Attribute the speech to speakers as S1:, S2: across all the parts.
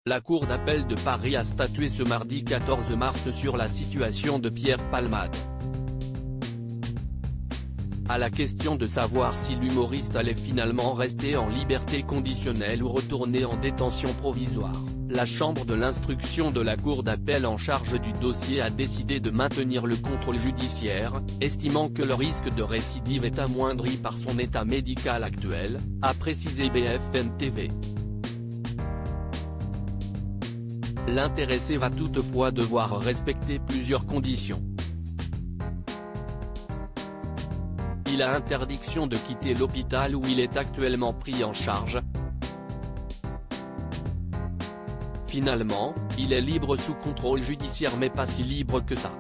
S1: La Cour d'appel de Paris a statué ce mardi 14 mars sur la situation de Pierre Palmade. À la question de savoir si l'humoriste allait finalement rester en liberté conditionnelle ou retourner en détention provisoire, la chambre de l'instruction de la Cour d'appel en charge du dossier a décidé de maintenir le contrôle judiciaire, estimant que le risque de récidive est amoindri par son état médical actuel, a précisé BFM TV. L'intéressé va toutefois devoir respecter plusieurs conditions. Il a interdiction de quitter l'hôpital où il est actuellement pris en charge. Finalement, il est libre sous contrôle judiciaire mais pas si libre que ça.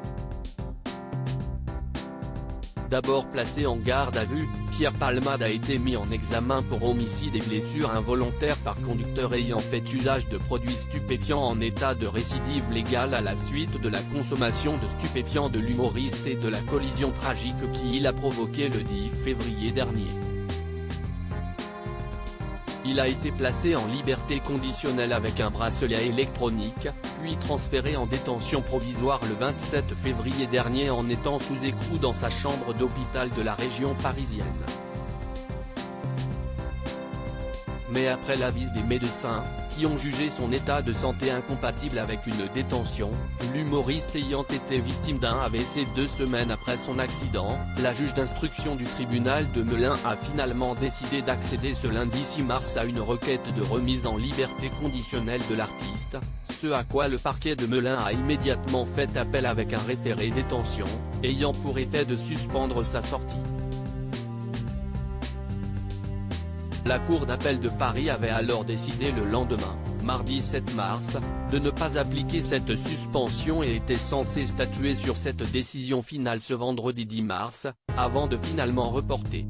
S1: D'abord placé en garde à vue, Pierre Palmade a été mis en examen pour homicide et blessures involontaires par conducteur ayant fait usage de produits stupéfiants en état de récidive légale à la suite de la consommation de stupéfiants de l'humoriste et de la collision tragique qu'il a provoquée le 10 février dernier. Il a été placé en liberté conditionnelle avec un bracelet électronique, puis transféré en détention provisoire le 27 février dernier en étant sous écrou dans sa chambre d'hôpital de la région parisienne. Mais après l'avis des médecins, qui ont jugé son état de santé incompatible avec une détention, l'humoriste ayant été victime d'un AVC 2 semaines après son accident, la juge d'instruction du tribunal de Melun a finalement décidé d'accéder ce lundi 6 mars à une requête de remise en liberté conditionnelle de l'artiste, ce à quoi le parquet de Melun a immédiatement fait appel avec un référé détention, ayant pour effet de suspendre sa sortie. La Cour d'appel de Paris avait alors décidé le lendemain, mardi 7 mars, de ne pas appliquer cette suspension et était censée statuer sur cette décision finale ce vendredi 10 mars, avant de finalement reporter.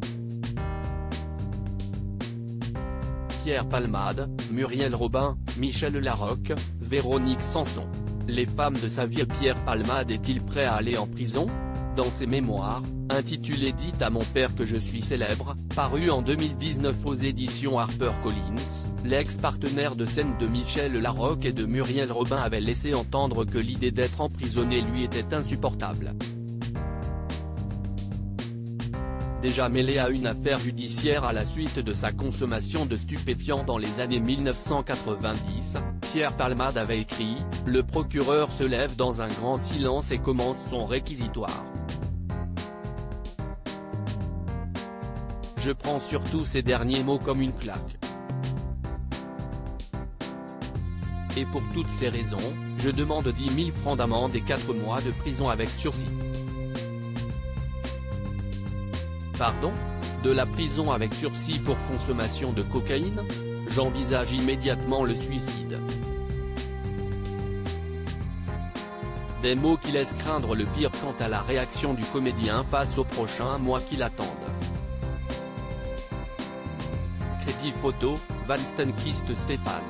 S1: Pierre Palmade, Muriel Robin, Michel Larocque, Véronique Sanson. Les femmes de sa vie. Pierre Palmade est-il prêt à aller en prison ? Dans ses mémoires, intitulé « Dites à mon père que je suis célèbre », paru en 2019 aux éditions HarperCollins, l'ex-partenaire de scène de Michel Larocque et de Muriel Robin avait laissé entendre que l'idée d'être emprisonné lui était insupportable. Déjà mêlé à une affaire judiciaire à la suite de sa consommation de stupéfiants dans les années 1990, Pierre Palmade avait écrit « Le procureur se lève dans un grand silence et commence son réquisitoire. Je prends surtout ces derniers mots comme une claque. Et pour toutes ces raisons, je demande 10 000 francs d'amende et 4 mois de prison avec sursis. » Pardon ? De la prison avec sursis pour consommation de cocaïne ? J'envisage immédiatement le suicide. Des mots qui laissent craindre le pire quant à la réaction du comédien face aux prochains mois qui l'attendent. Crédit photo, Van Stenkist Stéphane.